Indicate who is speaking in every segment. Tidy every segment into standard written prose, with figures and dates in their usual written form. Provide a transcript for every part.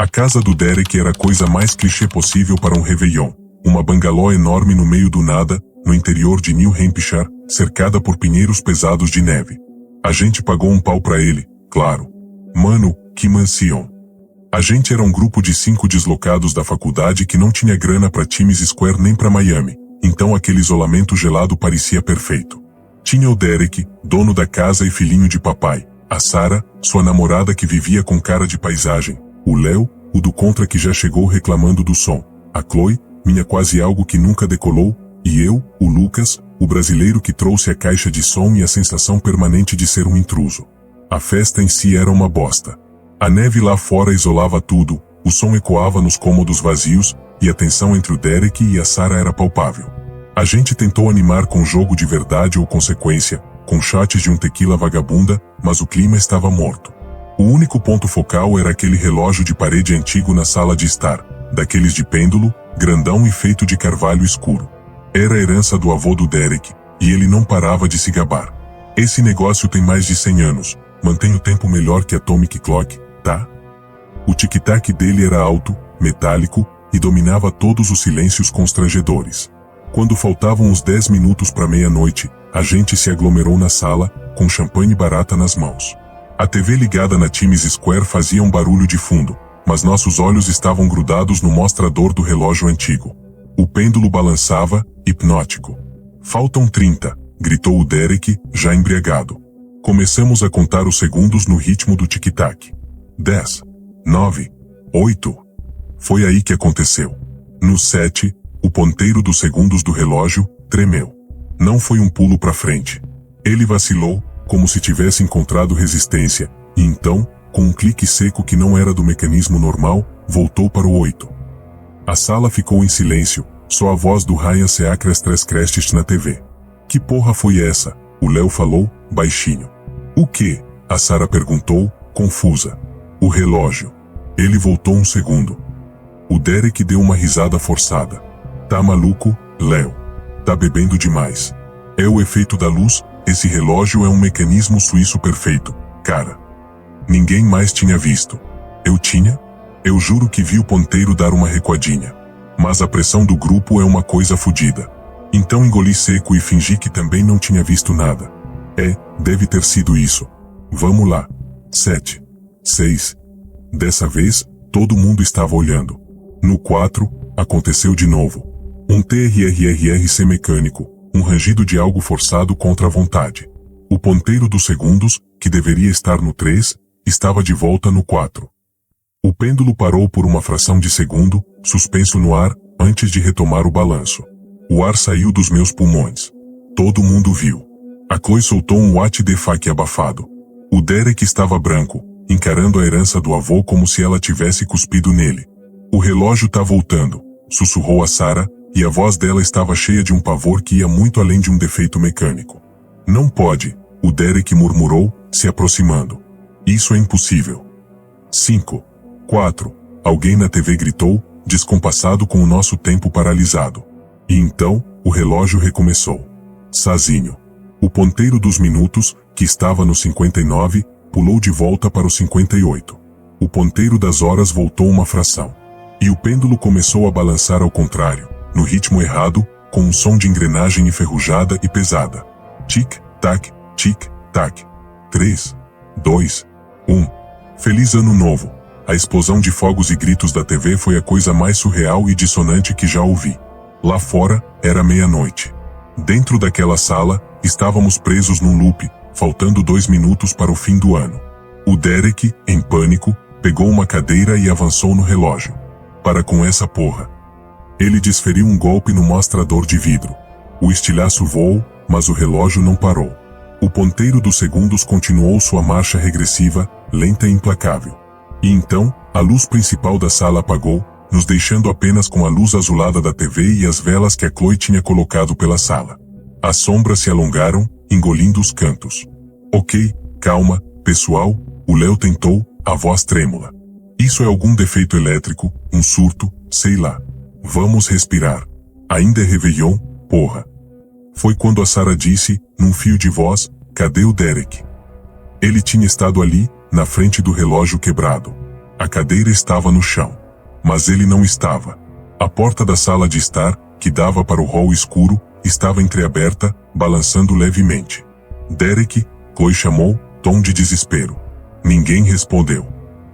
Speaker 1: A casa do Derek era a coisa mais clichê possível para um réveillon. Uma bangalô enorme no meio do nada, no interior de New Hampshire, cercada por pinheiros pesados de neve. A gente pagou um pau pra ele, claro. Mano, que mansão. A gente era um grupo de 5 deslocados da faculdade que não tinha grana pra Times Square nem pra Miami, então aquele isolamento gelado parecia perfeito. Tinha o Derek, dono da casa e filhinho de papai, a Sarah, sua namorada que vivia com cara de paisagem, o Léo, o do contra que já chegou reclamando do som, a Chloe, minha quase algo que nunca decolou, e eu, o Lucas, o brasileiro que trouxe a caixa de som e a sensação permanente de ser um intruso. A festa em si era uma bosta. A neve lá fora isolava tudo, o som ecoava nos cômodos vazios, e a tensão entre o Derek e a Sarah era palpável. A gente tentou animar com jogo de verdade ou consequência, com shots de um tequila vagabunda, mas o clima estava morto. O único ponto focal era aquele relógio de parede antigo na sala de estar, daqueles de pêndulo, grandão e feito de carvalho escuro. Era a herança do avô do Derek, e ele não parava de se gabar. Esse negócio tem mais de 100 anos, mantém o tempo melhor que Atomic Clock, tá? O tic-tac dele era alto, metálico, e dominava todos os silêncios constrangedores. Quando faltavam uns 10 minutos para meia-noite, a gente se aglomerou na sala, com champanhe barata nas mãos. A TV ligada na Times Square fazia um barulho de fundo, mas nossos olhos estavam grudados no mostrador do relógio antigo. O pêndulo balançava, hipnótico. Faltam 30, gritou o Derek, já embriagado. Começamos a contar os segundos no ritmo do tic-tac. 10, 9, 8. Foi aí que aconteceu. No 7, o ponteiro dos segundos do relógio tremeu. Não foi um pulo para frente. Ele vacilou, como se tivesse encontrado resistência, e então, com um clique seco que não era do mecanismo normal, voltou para o 8. A sala ficou em silêncio, só a voz do Ryan Seacrest na TV. Que porra foi essa? O Léo falou, baixinho. O quê? A Sarah perguntou, confusa. O relógio. Ele voltou um segundo. O Derek deu uma risada forçada. Tá maluco, Léo? Tá bebendo demais. É o efeito da luz, esse relógio é um mecanismo suíço perfeito, cara. Ninguém mais tinha visto. Eu tinha? Eu juro que vi o ponteiro dar uma recuadinha. Mas a pressão do grupo é uma coisa fodida. Então engoli seco e fingi que também não tinha visto nada. Deve ter sido isso. Vamos lá. 7. 6. Dessa vez, todo mundo estava olhando. No 4, aconteceu de novo. Um TRRRC mecânico, um rangido de algo forçado contra a vontade. O ponteiro dos segundos, que deveria estar no 3, estava de volta no 4. O pêndulo parou por uma fração de segundo, suspenso no ar, antes de retomar o balanço. O ar saiu dos meus pulmões. Todo mundo viu. A Chloe soltou um what the fuck abafado. O Derek estava branco, encarando a herança do avô como se ela tivesse cuspido nele. O relógio tá voltando, sussurrou a Sarah, e a voz dela estava cheia de um pavor que ia muito além de um defeito mecânico. Não pode, o Derek murmurou, se aproximando. Isso é impossível. 5. 4. Alguém na TV gritou, descompassado com o nosso tempo paralisado. E então, o relógio recomeçou. Sozinho. O ponteiro dos minutos, que estava no 59, pulou de volta para o 58. O ponteiro das horas voltou uma fração. E o pêndulo começou a balançar ao contrário, no ritmo errado, com um som de engrenagem enferrujada e pesada. Tic-tac, tic-tac. 3, 2, 1. Feliz Ano Novo. A explosão de fogos e gritos da TV foi a coisa mais surreal e dissonante que já ouvi. Lá fora, era meia-noite. Dentro daquela sala, estávamos presos num loop, faltando 2 minutos para o fim do ano. O Derek, em pânico, pegou uma cadeira e avançou no relógio. Para com essa porra. Ele desferiu um golpe no mostrador de vidro. O estilhaço voou, mas o relógio não parou. O ponteiro dos segundos continuou sua marcha regressiva, lenta e implacável. E então, a luz principal da sala apagou, nos deixando apenas com a luz azulada da TV e as velas que a Chloe tinha colocado pela sala. As sombras se alongaram, engolindo os cantos. Ok, calma, pessoal, o Léo tentou, a voz trêmula. Isso é algum defeito elétrico, um surto, sei lá. Vamos respirar. Ainda é Réveillon, porra. Foi quando a Sarah disse, num fio de voz, cadê o Derek? Ele tinha estado ali, na frente do relógio quebrado. A cadeira estava no chão. Mas ele não estava. A porta da sala de estar, que dava para o hall escuro, estava entreaberta, balançando levemente. Derek, Chloe chamou, tom de desespero. Ninguém respondeu.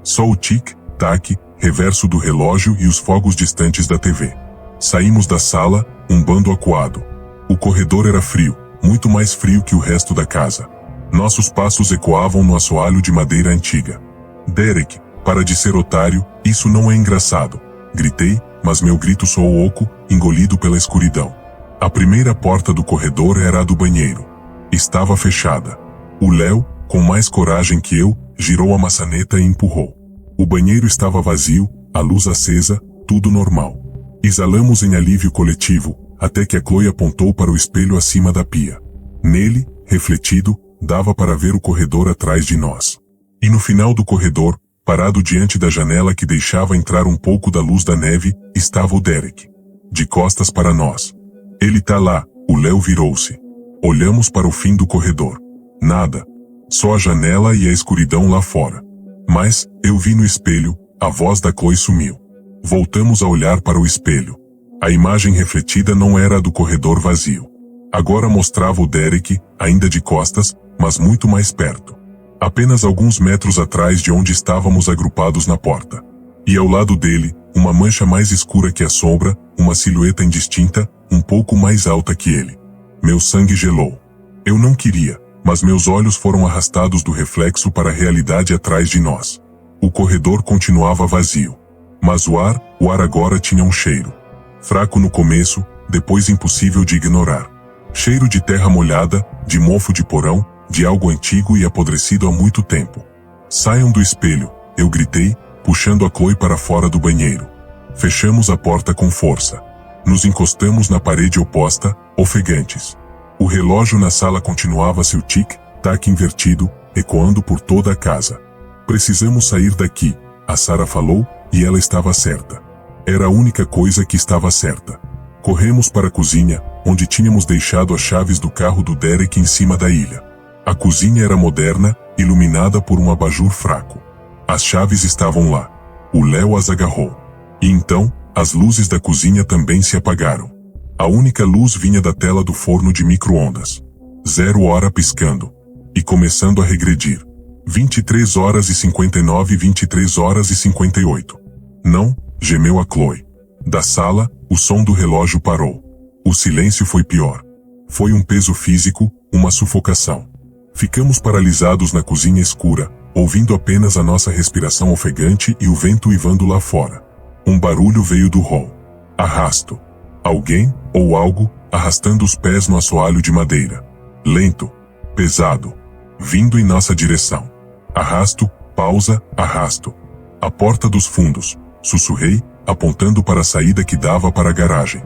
Speaker 1: Só o tic-tac, reverso do relógio e os fogos distantes da TV. Saímos da sala, um bando acuado. O corredor era frio, muito mais frio que o resto da casa. Nossos passos ecoavam no assoalho de madeira antiga. Derek, para de ser otário, isso não é engraçado. Gritei, mas meu grito soou oco, engolido pela escuridão. A primeira porta do corredor era a do banheiro. Estava fechada. O Léo, com mais coragem que eu, girou a maçaneta e empurrou. O banheiro estava vazio, a luz acesa, tudo normal. Exalamos em alívio coletivo, até que a Chloe apontou para o espelho acima da pia. Nele, refletido, dava para ver o corredor atrás de nós. E no final do corredor, parado diante da janela que deixava entrar um pouco da luz da neve, estava o Derek. De costas para nós. Ele tá lá, o Léo virou-se. Olhamos para o fim do corredor. Nada. Só a janela e a escuridão lá fora. Mas, eu vi no espelho, a voz da Chloe sumiu. Voltamos a olhar para o espelho. A imagem refletida não era a do corredor vazio. Agora mostrava o Derek, ainda de costas, mas muito mais perto. Apenas alguns metros atrás de onde estávamos agrupados na porta. E ao lado dele, uma mancha mais escura que a sombra, uma silhueta indistinta, um pouco mais alta que ele. Meu sangue gelou. Eu não queria, mas meus olhos foram arrastados do reflexo para a realidade atrás de nós. O corredor continuava vazio. Mas o ar agora tinha um cheiro. Fraco no começo, depois impossível de ignorar. Cheiro de terra molhada, de mofo de porão, de algo antigo e apodrecido há muito tempo. Saiam do espelho, eu gritei, puxando a Chloe para fora do banheiro. Fechamos a porta com força. Nos encostamos na parede oposta, ofegantes. O relógio na sala continuava seu tic-tac invertido, ecoando por toda a casa. Precisamos sair daqui, a Sarah falou, e ela estava certa. Era a única coisa que estava certa. Corremos para a cozinha, onde tínhamos deixado as chaves do carro do Derek em cima da ilha. A cozinha era moderna, iluminada por um abajur fraco. As chaves estavam lá. O Léo as agarrou. E então, as luzes da cozinha também se apagaram. A única luz vinha da tela do forno de micro-ondas. 0 hora piscando. E começando a regredir. 23 horas e 59 e 23 horas e 58. Não, gemeu a Chloe. Da sala, o som do relógio parou. O silêncio foi pior. Foi um peso físico, uma sufocação. Ficamos paralisados na cozinha escura, ouvindo apenas a nossa respiração ofegante e o vento uivando lá fora. Um barulho veio do hall. Arrasto. Alguém, ou algo, arrastando os pés no assoalho de madeira. Lento. Pesado. Vindo em nossa direção. Arrasto, pausa, arrasto. A porta dos fundos. Sussurrei, apontando para a saída que dava para a garagem.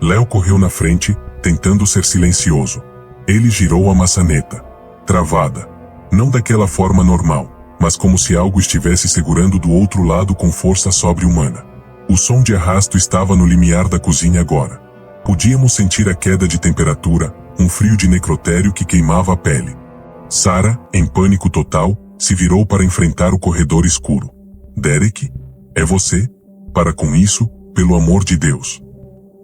Speaker 1: Léo correu na frente, tentando ser silencioso. Ele girou a maçaneta. Travada. Não daquela forma normal, mas como se algo estivesse segurando do outro lado com força sobre-humana. O som de arrasto estava no limiar da cozinha agora. Podíamos sentir a queda de temperatura, um frio de necrotério que queimava a pele. Sarah, em pânico total, se virou para enfrentar o corredor escuro. Derek? É você? Para com isso, pelo amor de Deus.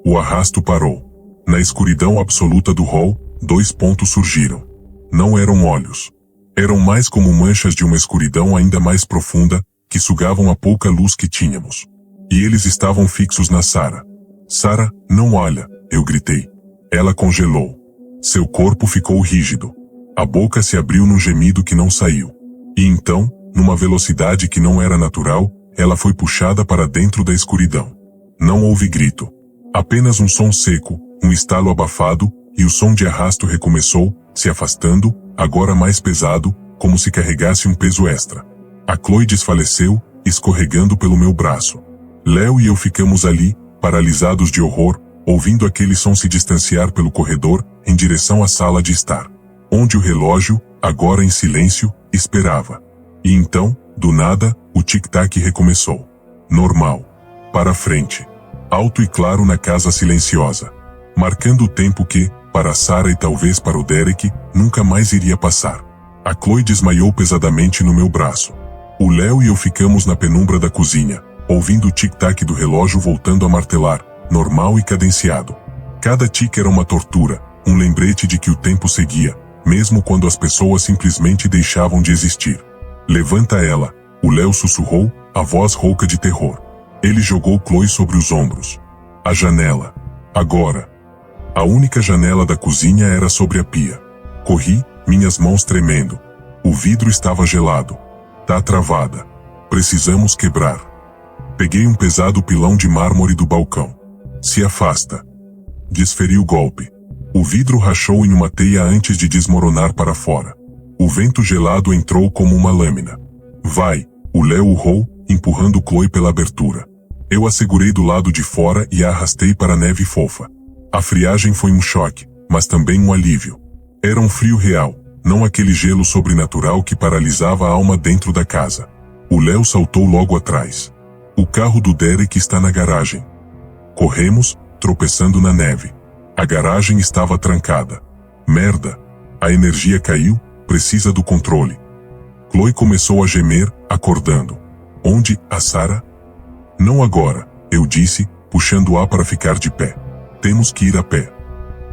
Speaker 1: O arrasto parou. Na escuridão absoluta do hall, 2 pontos surgiram. Não eram olhos. Eram mais como manchas de uma escuridão ainda mais profunda, que sugavam a pouca luz que tínhamos. E eles estavam fixos na Sarah. Sarah, não olha, eu gritei. Ela congelou. Seu corpo ficou rígido. A boca se abriu num gemido que não saiu. E então, numa velocidade que não era natural, ela foi puxada para dentro da escuridão. Não houve grito. Apenas um som seco, um estalo abafado, e o som de arrasto recomeçou, se afastando, agora mais pesado, como se carregasse um peso extra. A Chloe desfaleceu, escorregando pelo meu braço. Léo e eu ficamos ali, paralisados de horror, ouvindo aquele som se distanciar pelo corredor, em direção à sala de estar. Onde o relógio, agora em silêncio, esperava. E então, do nada, o tic-tac recomeçou. Normal. Para frente. Alto e claro na casa silenciosa. Marcando o tempo que, para Sarah e talvez para o Derek, nunca mais iria passar. A Chloe desmaiou pesadamente no meu braço. O Léo e eu ficamos na penumbra da cozinha, ouvindo o tic-tac do relógio voltando a martelar, normal e cadenciado. Cada tic era uma tortura, um lembrete de que o tempo seguia, mesmo quando as pessoas simplesmente deixavam de existir. Levanta ela, o Léo sussurrou, a voz rouca de terror. Ele jogou Chloe sobre os ombros. A janela. Agora. A única janela da cozinha era sobre a pia. Corri, minhas mãos tremendo. O vidro estava gelado. Tá travada. Precisamos quebrar. Peguei um pesado pilão de mármore do balcão. Se afasta. Desferi o golpe. O vidro rachou em uma teia antes de desmoronar para fora. O vento gelado entrou como uma lâmina. Vai, o Léo urrou, empurrando Chloe pela abertura. Eu a segurei do lado de fora e a arrastei para a neve fofa. A friagem foi um choque, mas também um alívio. Era um frio real, não aquele gelo sobrenatural que paralisava a alma dentro da casa. O Léo saltou logo atrás. O carro do Derek está na garagem. Corremos, tropeçando na neve. A garagem estava trancada. Merda! A energia caiu, precisa do controle. Chloe começou a gemer, acordando. Onde, a Sarah? Não agora, eu disse, puxando a para ficar de pé. Temos que ir a pé.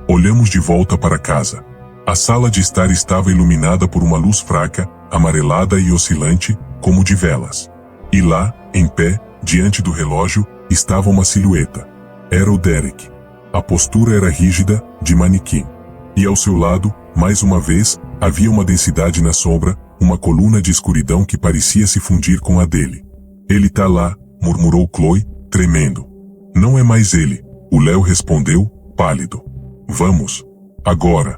Speaker 1: Olhamos de volta para casa. A sala de estar estava iluminada por uma luz fraca, amarelada e oscilante, como de velas. E lá, em pé, diante do relógio, estava uma silhueta. Era o Derek. A postura era rígida, de manequim. E ao seu lado, mais uma vez, havia uma densidade na sombra, uma coluna de escuridão que parecia se fundir com a dele. Ele tá lá, murmurou Chloe, tremendo. Não é mais ele, o Léo respondeu, pálido. Vamos. Agora.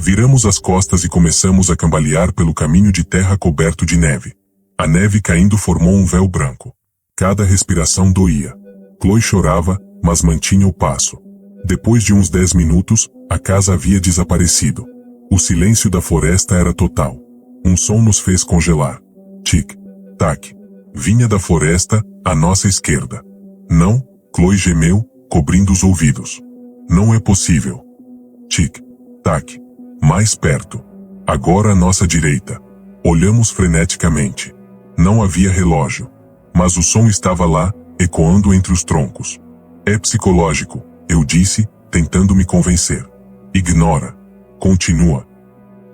Speaker 1: Viramos as costas e começamos a cambalear pelo caminho de terra coberto de neve. A neve caindo formou um véu branco. Cada respiração doía. Chloe chorava, mas mantinha o passo. Depois de uns 10 minutos, a casa havia desaparecido. O silêncio da floresta era total. Um som nos fez congelar. Tic, tac. Vinha da floresta, à nossa esquerda. Não, Chloe gemeu, cobrindo os ouvidos. Não é possível. Tic, tac. Mais perto. Agora à nossa direita. Olhamos freneticamente. Não havia relógio. Mas o som estava lá, ecoando entre os troncos. É psicológico, eu disse, tentando me convencer. Ignora. Continua.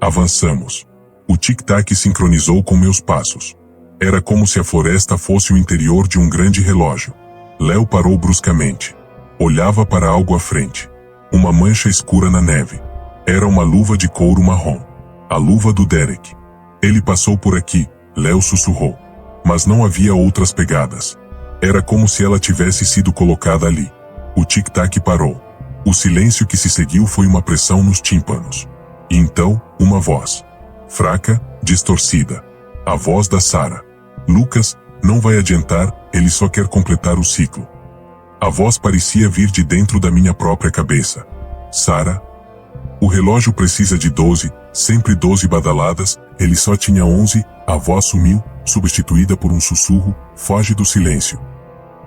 Speaker 1: Avançamos. O tic-tac sincronizou com meus passos. Era como se a floresta fosse o interior de um grande relógio. Léo parou bruscamente. Olhava para algo à frente. Uma mancha escura na neve. Era uma luva de couro marrom. A luva do Derek. Ele passou por aqui, Léo sussurrou. Mas não havia outras pegadas. Era como se ela tivesse sido colocada ali. O tic-tac parou. O silêncio que se seguiu foi uma pressão nos tímpanos. E então, uma voz. Fraca, distorcida. A voz da Sarah. Lucas, não vai adiantar, ele só quer completar o ciclo. A voz parecia vir de dentro da minha própria cabeça. Sarah? O relógio precisa de 12, sempre 12 badaladas, ele só tinha 11, a voz sumiu, substituída por um sussurro, foge do silêncio.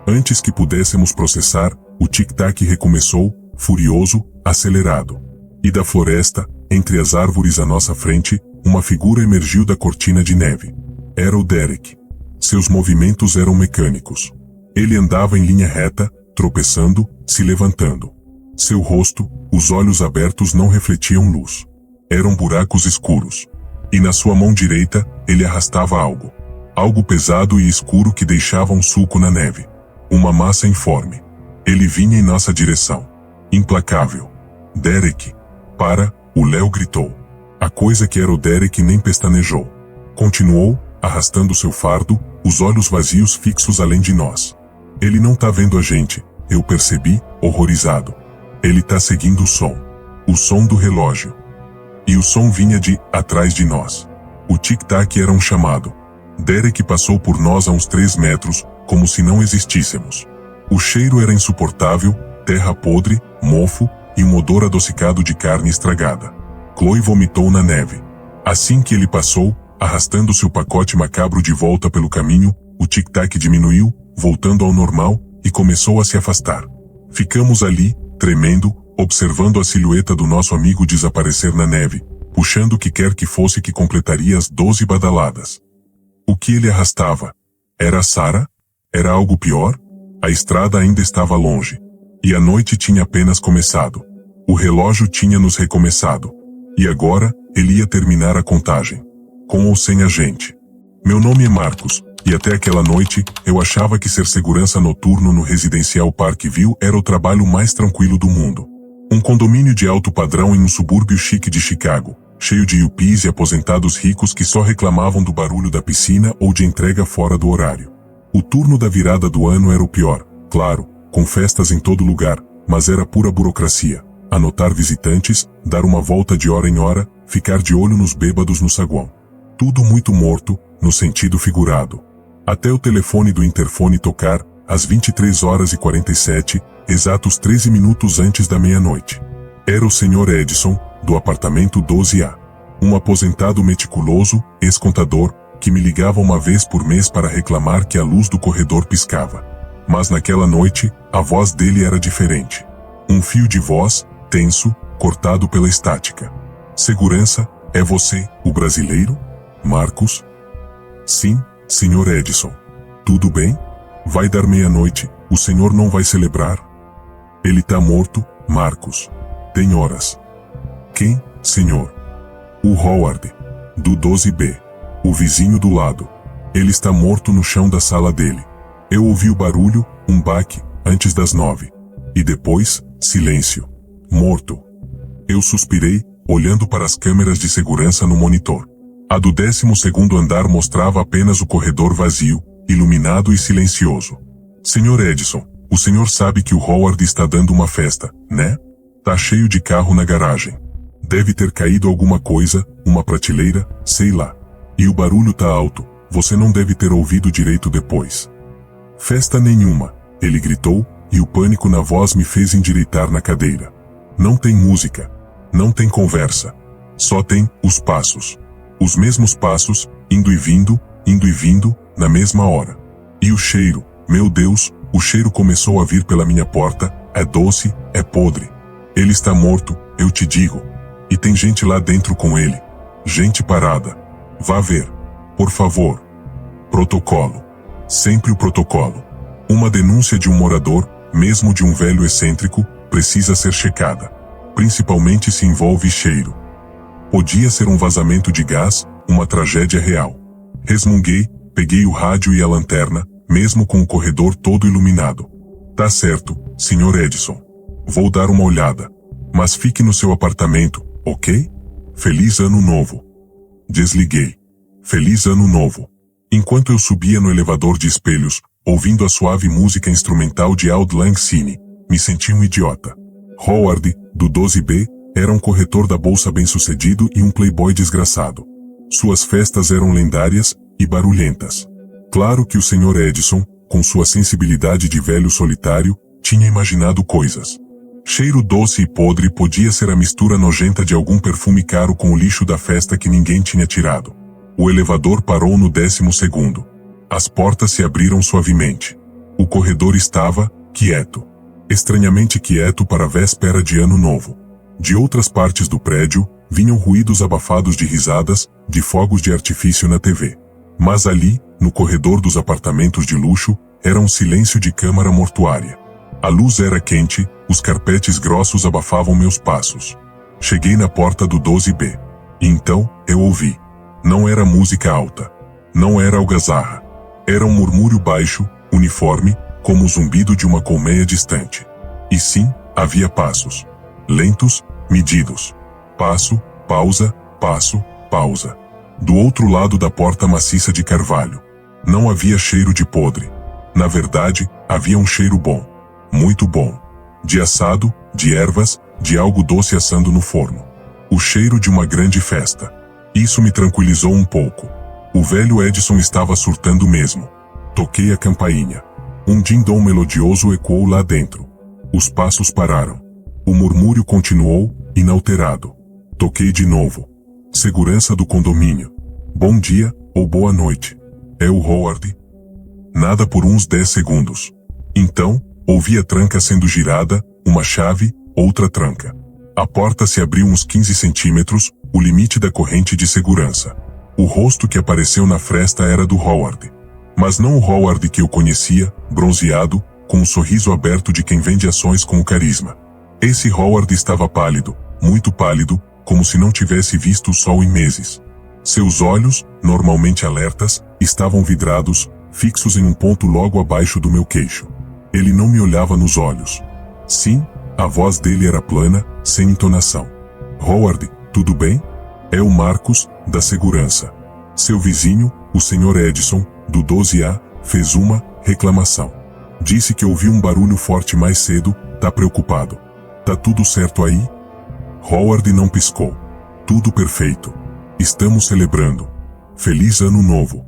Speaker 1: Antes que pudéssemos processar, o tic-tac recomeçou, furioso, acelerado. E da floresta, entre as árvores à nossa frente, uma figura emergiu da cortina de neve. Era o Derek. Seus movimentos eram mecânicos. Ele andava em linha reta, tropeçando, se levantando. Seu rosto, os olhos abertos não refletiam luz. Eram buracos escuros. E na sua mão direita, ele arrastava algo. Algo pesado e escuro que deixava um sulco na neve. Uma massa informe. Ele vinha em nossa direção. Implacável. Derek. Para, o Léo gritou. A coisa que era o Derek nem pestanejou. Continuou, arrastando seu fardo, os olhos vazios fixos além de nós. Ele não tá vendo a gente, eu percebi, horrorizado. Ele tá seguindo o som do relógio. E o som vinha de, atrás de nós. O tic-tac era um chamado. Derek passou por nós a uns 3 metros, como se não existíssemos. O cheiro era insuportável, terra podre, mofo, e um odor adocicado de carne estragada. Chloe vomitou na neve. Assim que ele passou, arrastando seu pacote macabro de volta pelo caminho, o tic-tac diminuiu, voltando ao normal, e começou a se afastar. Ficamos ali, tremendo, observando a silhueta do nosso amigo desaparecer na neve, puxando o que quer que fosse que completaria as 12 badaladas. O que ele arrastava? Era a Sarah? Era algo pior? A estrada ainda estava longe. E a noite tinha apenas começado. O relógio tinha nos recomeçado. E agora, ele ia terminar a contagem. Com ou sem a gente. Meu nome é Marcos, e até aquela noite, eu achava que ser segurança noturno no residencial Parkview era o trabalho mais tranquilo do mundo. Um condomínio de alto padrão em um subúrbio chique de Chicago, cheio de yuppies e aposentados ricos que só reclamavam do barulho da piscina ou de entrega fora do horário. O turno da virada do ano era o pior, claro, com festas em todo lugar, mas era pura burocracia. Anotar visitantes, dar uma volta de hora em hora, ficar de olho nos bêbados no saguão. Tudo muito morto, no sentido figurado. Até o telefone do interfone tocar, às 23h47, exatos 13 minutos antes da meia-noite. Era o Sr. Edison, do apartamento 12A. Um aposentado meticuloso, ex-contador, que me ligava uma vez por mês para reclamar que a luz do corredor piscava. Mas naquela noite, a voz dele era diferente. Um fio de voz, tenso, cortado pela estática. Segurança, é você, o brasileiro? Marcos? Sim, Sr. Edison. Tudo bem? Vai dar meia-noite, o senhor não vai celebrar? Ele tá morto, Marcos. Tem horas. Quem, senhor? O Howard, do 12B. O vizinho do lado. Ele está morto no chão da sala dele. Eu ouvi o barulho, um baque, antes das 9. E depois, silêncio. Morto. Eu suspirei, olhando para as câmeras de segurança no monitor. A do 12º andar mostrava apenas o corredor vazio, iluminado e silencioso. Sr. Edison, o senhor sabe que o Howard está dando uma festa, né? Tá cheio de carro na garagem. Deve ter caído alguma coisa, uma prateleira, sei lá. E o barulho tá alto, você não deve ter ouvido direito depois. Festa nenhuma, ele gritou, e o pânico na voz me fez endireitar na cadeira. Não tem música. Não tem conversa. Só tem os passos. Os mesmos passos, indo e vindo, na mesma hora. E o cheiro, meu Deus, o cheiro começou a vir pela minha porta, é doce, é podre. Ele está morto, eu te digo. E tem gente lá dentro com ele. Gente parada. Vá ver. Por favor. Protocolo. Sempre o protocolo. Uma denúncia de um morador, mesmo de um velho excêntrico, precisa ser checada. Principalmente se envolve cheiro. Podia ser um vazamento de gás, uma tragédia real. Resmunguei, peguei o rádio e a lanterna, mesmo com o corredor todo iluminado. Tá certo, Sr. Edison. Vou dar uma olhada. Mas fique no seu apartamento, ok? Feliz Ano Novo. Desliguei. Feliz Ano Novo. Enquanto eu subia no elevador de espelhos, ouvindo a suave música instrumental de Auld Lang Syne, me senti um idiota. Howard, do 12B, era um corretor da bolsa bem-sucedido e um playboy desgraçado. Suas festas eram lendárias e barulhentas. Claro que o Sr. Edison, com sua sensibilidade de velho solitário, tinha imaginado coisas. Cheiro doce e podre podia ser a mistura nojenta de algum perfume caro com o lixo da festa que ninguém tinha tirado. O elevador parou no 12º. As portas se abriram suavemente. O corredor estava quieto. Estranhamente quieto para a véspera de Ano Novo. De outras partes do prédio, vinham ruídos abafados de risadas, de fogos de artifício na TV. Mas ali, no corredor dos apartamentos de luxo, era um silêncio de câmara mortuária. A luz era quente, os carpetes grossos abafavam meus passos. Cheguei na porta do 12B. E então, eu ouvi. Não era música alta. Não era algazarra. Era um murmúrio baixo, uniforme, como o zumbido de uma colmeia distante. E sim, havia passos. Lentos, medidos. Passo, pausa, passo, pausa. Do outro lado da porta maciça de carvalho. Não havia cheiro de podre. Na verdade, havia um cheiro bom. Muito bom. De assado, de ervas, de algo doce assando no forno. O cheiro de uma grande festa. Isso me tranquilizou um pouco. O velho Edison estava surtando mesmo. Toquei a campainha. Um din-dom melodioso ecoou lá dentro. Os passos pararam. O murmúrio continuou, inalterado. Toquei de novo. Segurança do condomínio. Bom dia, ou boa noite. É o Howard? Nada por uns 10 segundos. Então, ouvi a tranca sendo girada, uma chave, outra tranca. A porta se abriu uns 15 centímetros, o limite da corrente de segurança. O rosto que apareceu na fresta era do Howard. Mas não o Howard que eu conhecia, bronzeado, com um sorriso aberto de quem vende ações com o carisma. Esse Howard estava pálido, muito pálido, como se não tivesse visto o sol em meses. Seus olhos, normalmente alertas, estavam vidrados, fixos em um ponto logo abaixo do meu queixo. Ele não me olhava nos olhos. Sim, a voz dele era plana, sem entonação. Howard, tudo bem? É o Marcos, da segurança. Seu vizinho, o Sr. Edison, do 12A, fez uma reclamação. Disse que ouviu um barulho forte mais cedo, tá preocupado. Tá tudo certo aí? Howard não piscou. Tudo perfeito. Estamos celebrando. Feliz Ano Novo.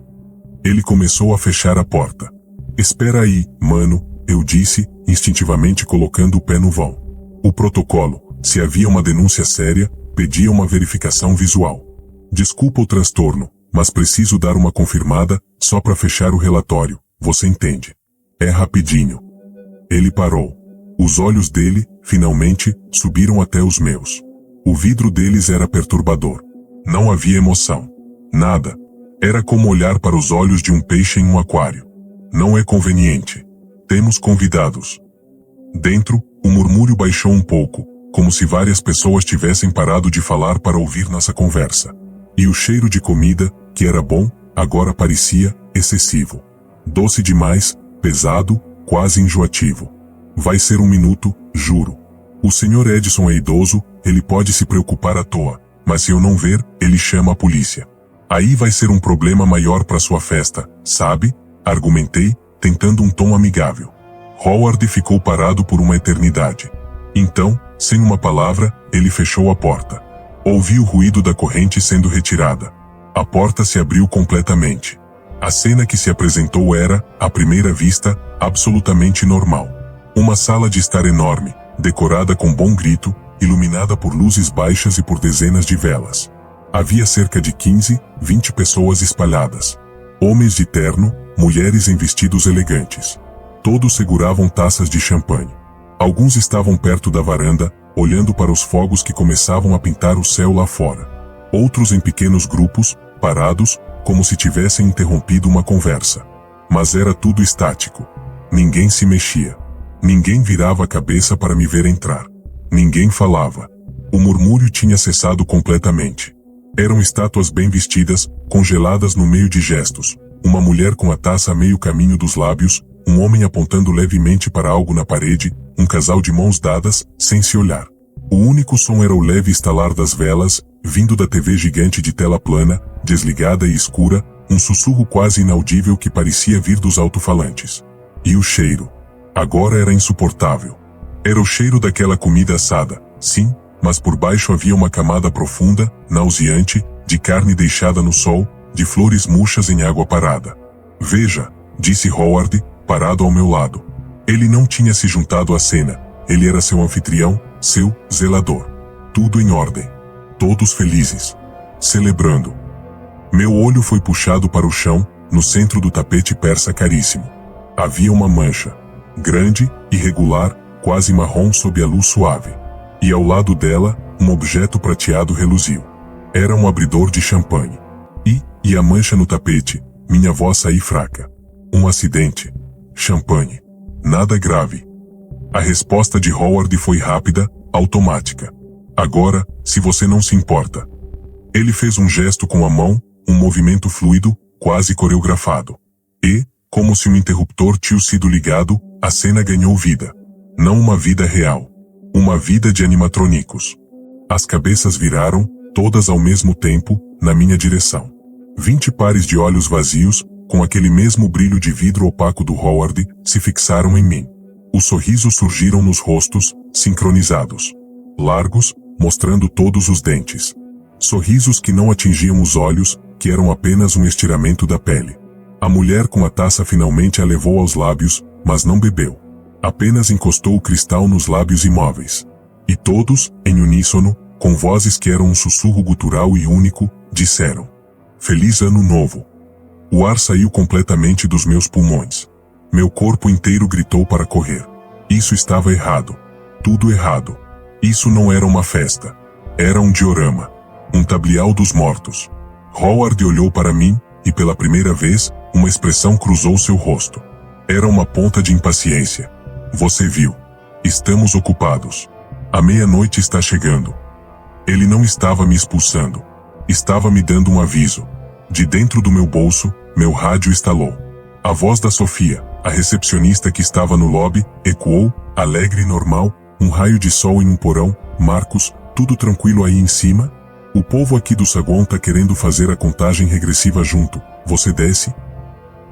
Speaker 1: Ele começou a fechar a porta. Espera aí, mano, eu disse, instintivamente colocando o pé no vão. O protocolo, se havia uma denúncia séria, pedia uma verificação visual. Desculpa o transtorno, mas preciso dar uma confirmada, só para fechar o relatório, você entende? É rapidinho. Ele parou. Os olhos dele, finalmente, subiram até os meus. O vidro deles era perturbador. Não havia emoção. Nada. Era como olhar para os olhos de um peixe em um aquário. Não é conveniente. Temos convidados. Dentro, o murmúrio baixou um pouco, como se várias pessoas tivessem parado de falar para ouvir nossa conversa. E o cheiro de comida, que era bom, agora parecia excessivo. Doce demais, pesado, quase enjoativo. Vai ser um minuto, juro. O Sr. Edison é idoso, ele pode se preocupar à toa, mas se eu não ver, ele chama a polícia. Aí vai ser um problema maior para sua festa, sabe? Argumentei, tentando um tom amigável. Howard ficou parado por uma eternidade. Então, sem uma palavra, ele fechou a porta. Ouvi o ruído da corrente sendo retirada. A porta se abriu completamente. A cena que se apresentou era, à primeira vista, absolutamente normal. Uma sala de estar enorme, decorada com bom grito, iluminada por luzes baixas e por dezenas de velas. Havia cerca de 15, 20 pessoas espalhadas. Homens de terno, mulheres em vestidos elegantes. Todos seguravam taças de champanhe. Alguns estavam perto da varanda, olhando para os fogos que começavam a pintar o céu lá fora. Outros em pequenos grupos, parados, como se tivessem interrompido uma conversa. Mas era tudo estático. Ninguém se mexia. Ninguém virava a cabeça para me ver entrar. Ninguém falava. O murmúrio tinha cessado completamente. Eram estátuas bem vestidas, congeladas no meio de gestos. Uma mulher com a taça a meio caminho dos lábios, um homem apontando levemente para algo na parede, um casal de mãos dadas, sem se olhar. O único som era o leve estalar das velas, vindo da TV gigante de tela plana, desligada e escura, um sussurro quase inaudível que parecia vir dos alto-falantes. E o cheiro. Agora era insuportável. Era o cheiro daquela comida assada, sim, mas por baixo havia uma camada profunda, nauseante, de carne deixada no sol, de flores murchas em água parada. Veja, disse Howard, parado ao meu lado. Ele não tinha se juntado à cena, ele era seu anfitrião, seu zelador. Tudo em ordem. Todos felizes. Celebrando. Meu olho foi puxado para o chão, no centro do tapete persa caríssimo. Havia uma mancha. Grande, irregular, quase marrom sob a luz suave. E ao lado dela, um objeto prateado reluziu. Era um abridor de champanhe. E a mancha no tapete, minha voz saí fraca. Um acidente. Champanhe. Nada grave. A resposta de Howard foi rápida, automática. Agora, se você não se importa. Ele fez um gesto com a mão, um movimento fluido, quase coreografado. E, como se um interruptor tivesse sido ligado, a cena ganhou vida. Não uma vida real. Uma vida de animatrônicos. As cabeças viraram, todas ao mesmo tempo, na minha direção. 20 pares de olhos vazios, com aquele mesmo brilho de vidro opaco do Howard, se fixaram em mim. Os sorrisos surgiram nos rostos, sincronizados. Largos, mostrando todos os dentes. Sorrisos que não atingiam os olhos, que eram apenas um estiramento da pele. A mulher com a taça finalmente a levou aos lábios, mas não bebeu. Apenas encostou o cristal nos lábios imóveis. E todos, em uníssono, com vozes que eram um sussurro gutural e único, disseram: Feliz Ano Novo. O ar saiu completamente dos meus pulmões. Meu corpo inteiro gritou para correr. Isso estava errado. Tudo errado. Isso não era uma festa. Era um diorama. Um tablial dos mortos. Howard olhou para mim, e pela primeira vez, uma expressão cruzou seu rosto. Era uma ponta de impaciência. Você viu. Estamos ocupados. A meia-noite está chegando. Ele não estava me expulsando. Estava me dando um aviso. De dentro do meu bolso, meu rádio estalou. A voz da Sofia, a recepcionista que estava no lobby, ecoou, alegre e normal, um raio de sol em um porão. Marcos, tudo tranquilo aí em cima? O povo aqui do saguão tá querendo fazer a contagem regressiva junto. Você desce?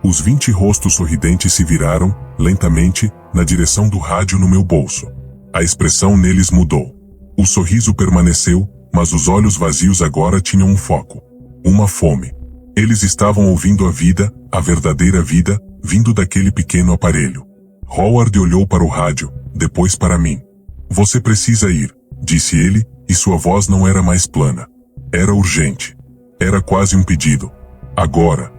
Speaker 1: Os 20 rostos sorridentes se viraram, lentamente, na direção do rádio no meu bolso. A expressão neles mudou. O sorriso permaneceu, mas os olhos vazios agora tinham um foco. Uma fome. Eles estavam ouvindo a vida, a verdadeira vida, vindo daquele pequeno aparelho. Howard olhou para o rádio, depois para mim. Você precisa ir, disse ele, e sua voz não era mais plana. Era urgente. Era quase um pedido. Agora.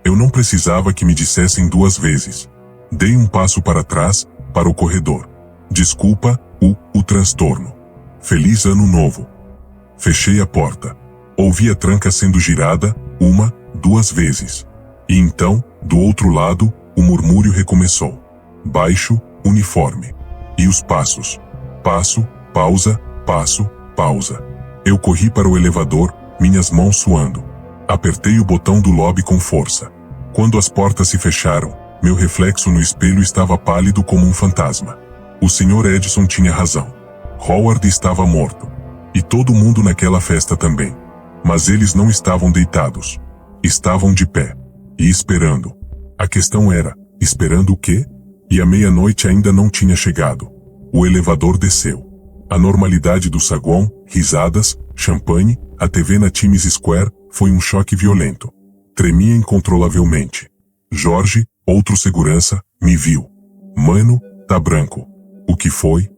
Speaker 1: Eu não precisava que me dissessem 2 vezes. Dei um passo para trás, para o corredor. Desculpa, o transtorno. Feliz ano novo. Fechei a porta. Ouvi a tranca sendo girada, 1, 2 vezes. E então, do outro lado, o murmúrio recomeçou. Baixo, uniforme. E os passos. Passo, pausa, passo, pausa. Eu corri para o elevador, minhas mãos suando. Apertei o botão do lobby com força. Quando as portas se fecharam, meu reflexo no espelho estava pálido como um fantasma. O Sr. Edison tinha razão. Howard estava morto. E todo mundo naquela festa também. Mas eles não estavam deitados. Estavam de pé. E esperando. A questão era, esperando o quê? E a meia-noite ainda não tinha chegado. O elevador desceu. A normalidade do saguão, risadas, champanhe, a TV na Times Square, foi um choque violento. Tremia incontrolavelmente. Jorge, outro segurança, me viu. Mano, tá branco. O que foi?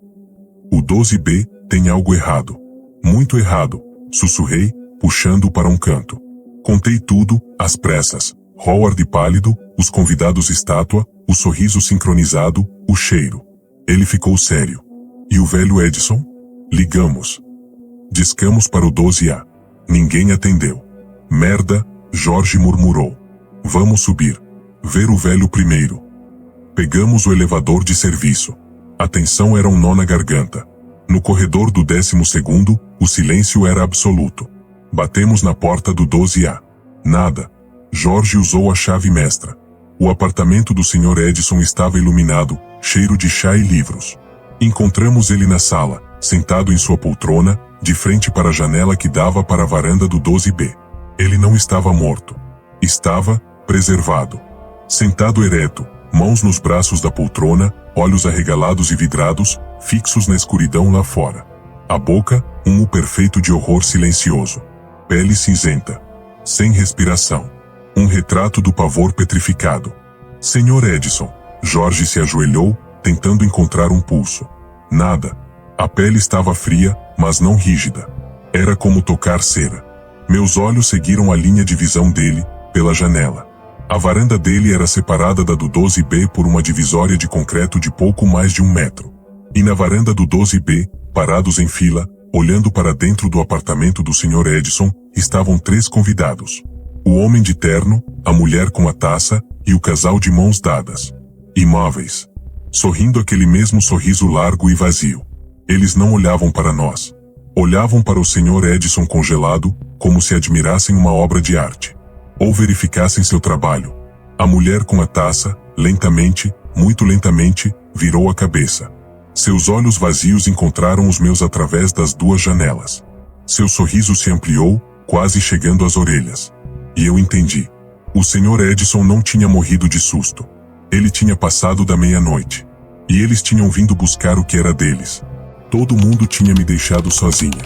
Speaker 1: O 12B tem algo errado. Muito errado, sussurrei, puxando-o para um canto. Contei tudo, às pressas. Howard pálido, os convidados estátua, o sorriso sincronizado, o cheiro. Ele ficou sério. E o velho Edison? Ligamos. Discamos para o 12A. Ninguém atendeu. Merda, Jorge murmurou. Vamos subir. Ver o velho primeiro. Pegamos o elevador de serviço. A tensão era um nó na garganta. No corredor do 12º, o silêncio era absoluto. Batemos na porta do 12A. Nada. Jorge usou a chave mestra. O apartamento do Sr. Edison estava iluminado, cheiro de chá e livros. Encontramos ele na sala, sentado em sua poltrona, de frente para a janela que dava para a varanda do 12B. Ele não estava morto. Estava preservado. Sentado ereto, mãos nos braços da poltrona, olhos arregalados e vidrados, fixos na escuridão lá fora. A boca, um U perfeito de horror silencioso. Pele cinzenta. Sem respiração. Um retrato do pavor petrificado. Sr. Edison. Jorge se ajoelhou, tentando encontrar um pulso. Nada. A pele estava fria, mas não rígida. Era como tocar cera. Meus olhos seguiram a linha de visão dele, pela janela. A varanda dele era separada da do 12B por uma divisória de concreto de pouco mais de 1 metro. E na varanda do 12B, parados em fila, olhando para dentro do apartamento do Sr. Edison, estavam 3 convidados. O homem de terno, a mulher com a taça, e o casal de mãos dadas. Imóveis. Sorrindo aquele mesmo sorriso largo e vazio. Eles não olhavam para nós. Olhavam para o Sr. Edison congelado, como se admirassem uma obra de arte. Ou verificassem seu trabalho. A mulher com a taça, lentamente, muito lentamente, virou a cabeça. Seus olhos vazios encontraram os meus através das 2 janelas. Seu sorriso se ampliou, quase chegando às orelhas. E eu entendi. O Sr. Edison não tinha morrido de susto. Ele tinha passado da meia-noite. E eles tinham vindo buscar o que era deles. Todo mundo tinha me deixado sozinha.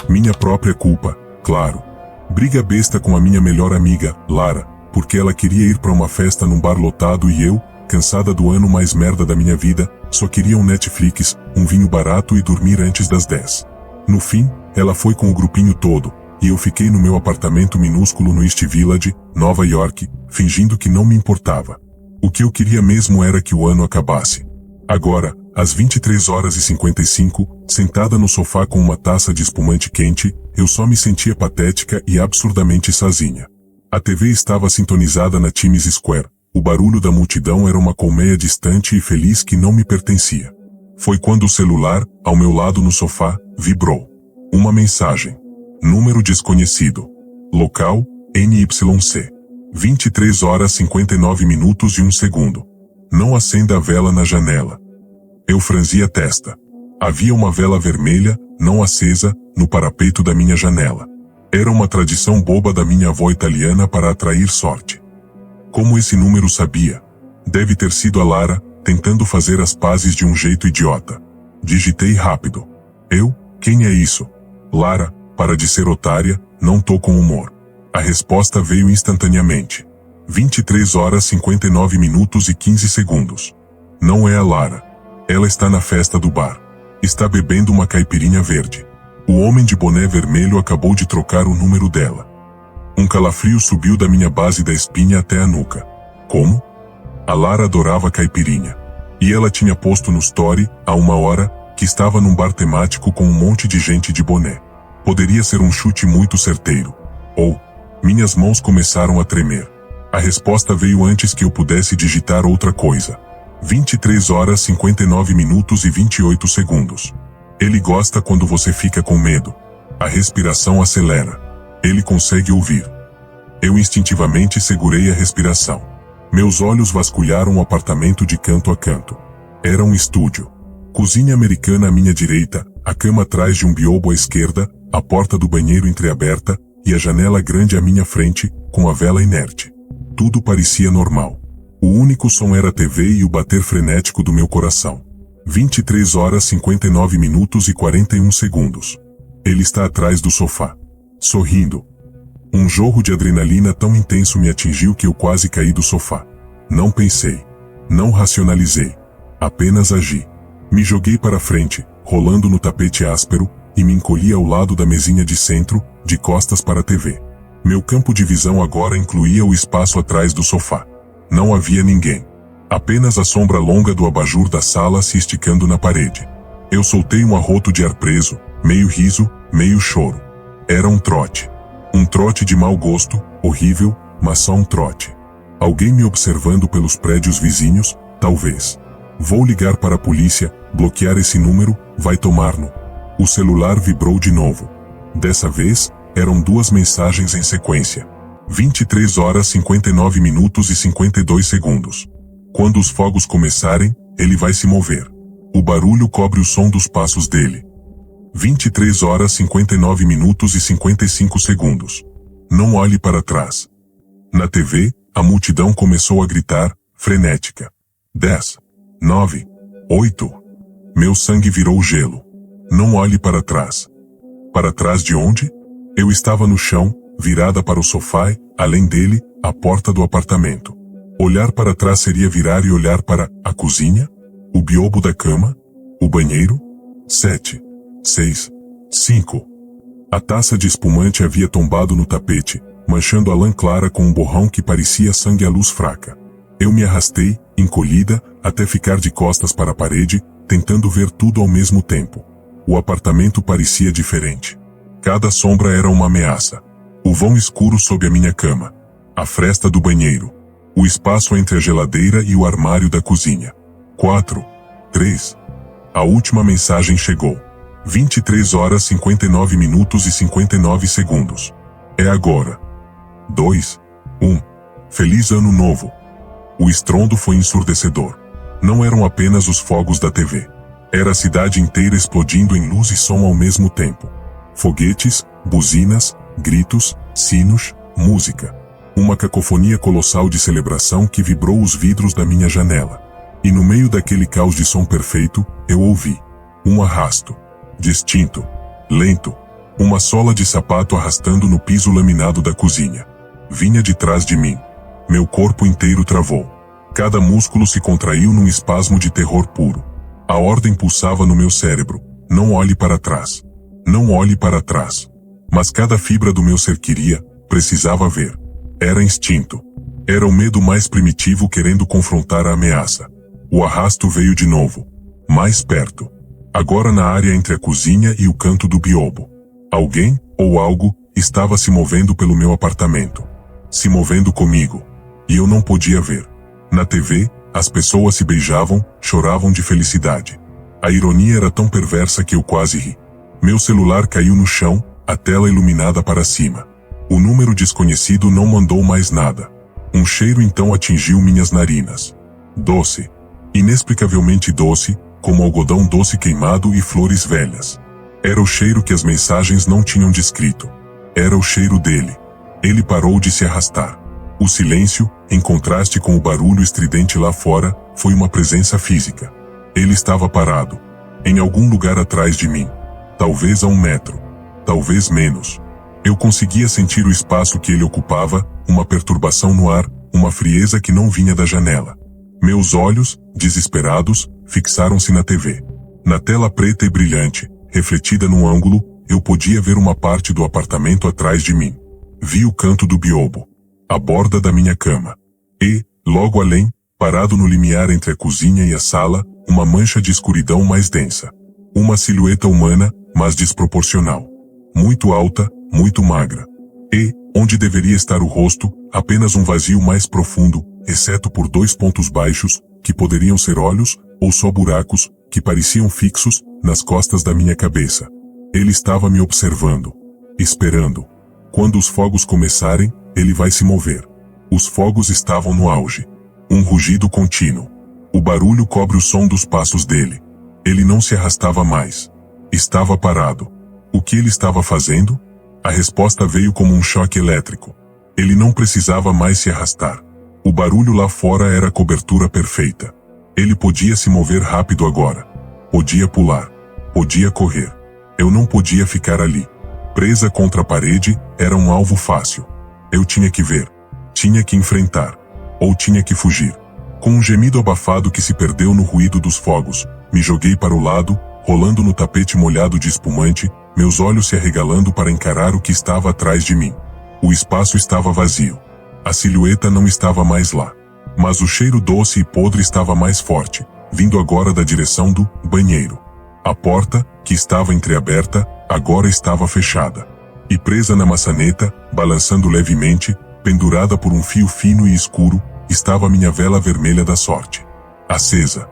Speaker 1: Minha própria culpa, claro. Briga besta com a minha melhor amiga, Lara, porque ela queria ir para uma festa num bar lotado e eu, cansada do ano mais merda da minha vida, só queria um Netflix, um vinho barato e dormir antes das 10. No fim, ela foi com o grupinho todo, e eu fiquei no meu apartamento minúsculo no East Village, Nova York, fingindo que não me importava. O que eu queria mesmo era que o ano acabasse. Agora, Às 23h55, sentada no sofá com uma taça de espumante quente, eu só me sentia patética e absurdamente sozinha. A TV estava sintonizada na Times Square. O barulho da multidão era uma colmeia distante e feliz que não me pertencia. Foi quando o celular, ao meu lado no sofá, vibrou. Uma mensagem. Número desconhecido. Local, NYC. 23h59 e 1 segundo. Não acenda a vela na janela. Eu franzi a testa. Havia uma vela vermelha, não acesa, no parapeito da minha janela. Era uma tradição boba da minha avó italiana para atrair sorte. Como esse número sabia? Deve ter sido a Lara, tentando fazer as pazes de um jeito idiota. Digitei rápido. Quem é isso? Lara, para de ser otária, não tô com humor. A resposta veio instantaneamente. 23h59 e 15 segundos. Não é a Lara. Ela está na festa do bar. Está bebendo uma caipirinha verde. O homem de boné vermelho acabou de trocar o número dela. Um calafrio subiu da minha base da espinha até a nuca. Como? A Lara adorava caipirinha. E ela tinha posto no story, há uma hora, que estava num bar temático com um monte de gente de boné. Poderia ser um chute muito certeiro. Minhas mãos começaram a tremer. A resposta veio antes que eu pudesse digitar outra coisa. 23h59 e 28 segundos. Ele gosta quando você fica com medo. A respiração acelera. Ele consegue ouvir. Eu instintivamente segurei a respiração. Meus olhos vasculharam o apartamento de canto a canto. Era um estúdio. Cozinha americana à minha direita, a cama atrás de um biobo à esquerda, a porta do banheiro entreaberta, e a janela grande à minha frente, com a vela inerte. Tudo parecia normal. O único som era a TV e o bater frenético do meu coração. 23h59 e 41 segundos. Ele está atrás do sofá. Sorrindo. Um jorro de adrenalina tão intenso me atingiu que eu quase caí do sofá. Não pensei. Não racionalizei. Apenas agi. Me joguei para frente, rolando no tapete áspero, e me encolhi ao lado da mesinha de centro, de costas para a TV. Meu campo de visão agora incluía o espaço atrás do sofá. Não havia ninguém. Apenas a sombra longa do abajur da sala se esticando na parede. Eu soltei um arroto de ar preso, meio riso, meio choro. Era um trote. Um trote de mau gosto, horrível, mas só um trote. Alguém me observando pelos prédios vizinhos, talvez. Vou ligar para a polícia, bloquear esse número, vai tomar-no. O celular vibrou de novo. Dessa vez, eram 2 mensagens em sequência. 23h59 e 52 segundos. Quando os fogos começarem, ele vai se mover. O barulho cobre o som dos passos dele. 23h59 e 55 segundos. Não olhe para trás. Na TV, a multidão começou a gritar, frenética. 10, 9, 8. Meu sangue virou gelo. Não olhe para trás. Para trás de onde? Eu estava no chão, virada para o sofá e, além dele, a porta do apartamento. Olhar para trás seria virar e olhar para a cozinha? O biobo da cama? O banheiro? 7, 6, 5. A taça de espumante havia tombado no tapete, manchando a lã clara com um borrão que parecia sangue à luz fraca. Eu me arrastei, encolhida, até ficar de costas para a parede, tentando ver tudo ao mesmo tempo. O apartamento parecia diferente. Cada sombra era uma ameaça. O vão escuro sob a minha cama. A fresta do banheiro. O espaço entre a geladeira e o armário da cozinha. 4, 3. A última mensagem chegou. 23h59 e 59 segundos. É agora. 2, 1. Feliz Ano Novo. O estrondo foi ensurdecedor. Não eram apenas os fogos da TV. Era a cidade inteira explodindo em luz e som ao mesmo tempo. Foguetes, buzinas, gritos, sinos, música. Uma cacofonia colossal de celebração que vibrou os vidros da minha janela. E no meio daquele caos de som perfeito, eu ouvi um arrasto. Distinto. Lento. Uma sola de sapato arrastando no piso laminado da cozinha. Vinha de trás de mim. Meu corpo inteiro travou. Cada músculo se contraiu num espasmo de terror puro. A ordem pulsava no meu cérebro. Não olhe para trás. Não olhe para trás. Mas cada fibra do meu ser queria, precisava ver. Era instinto. Era o medo mais primitivo querendo confrontar a ameaça. O arrasto veio de novo. Mais perto. Agora na área entre a cozinha e o canto do biobo. Alguém, ou algo, estava se movendo pelo meu apartamento. Se movendo comigo. E eu não podia ver. Na TV, as pessoas se beijavam, choravam de felicidade. A ironia era tão perversa que eu quase ri. Meu celular caiu no chão, a tela iluminada para cima. O número desconhecido não mandou mais nada. Um cheiro então atingiu minhas narinas. Doce. Inexplicavelmente doce, como algodão doce queimado e flores velhas. Era o cheiro que as mensagens não tinham descrito. Era o cheiro dele. Ele parou de se arrastar. O silêncio, em contraste com o barulho estridente lá fora, foi uma presença física. Ele estava parado. Em algum lugar atrás de mim. Talvez a 1 metro. Talvez menos. Eu conseguia sentir o espaço que ele ocupava, uma perturbação no ar, uma frieza que não vinha da janela. Meus olhos, desesperados, fixaram-se na TV. Na tela preta e brilhante, refletida num ângulo, eu podia ver uma parte do apartamento atrás de mim. Vi o canto do biobo. A borda da minha cama. E, logo além, parado no limiar entre a cozinha e a sala, uma mancha de escuridão mais densa. Uma silhueta humana, mas desproporcional. Muito alta, muito magra. E, onde deveria estar o rosto, apenas um vazio mais profundo, exceto por 2 pontos baixos, que poderiam ser olhos, ou só buracos, que pareciam fixos, nas costas da minha cabeça. Ele estava me observando. Esperando. Quando os fogos começarem, ele vai se mover. Os fogos estavam no auge. Um rugido contínuo. O barulho cobre o som dos passos dele. Ele não se arrastava mais. Estava parado. O que ele estava fazendo? A resposta veio como um choque elétrico. Ele não precisava mais se arrastar. O barulho lá fora era a cobertura perfeita. Ele podia se mover rápido agora. Podia pular. Podia correr. Eu não podia ficar ali. Presa contra a parede, era um alvo fácil. Eu tinha que ver. Tinha que enfrentar. Ou tinha que fugir. Com um gemido abafado que se perdeu no ruído dos fogos, me joguei para o lado, rolando no tapete molhado de espumante, meus olhos se arregalando para encarar o que estava atrás de mim. O espaço estava vazio. A silhueta não estava mais lá. Mas o cheiro doce e podre estava mais forte, vindo agora da direção do banheiro. A porta, que estava entreaberta, agora estava fechada. E presa na maçaneta, balançando levemente, pendurada por um fio fino e escuro, estava minha vela vermelha da sorte. Acesa.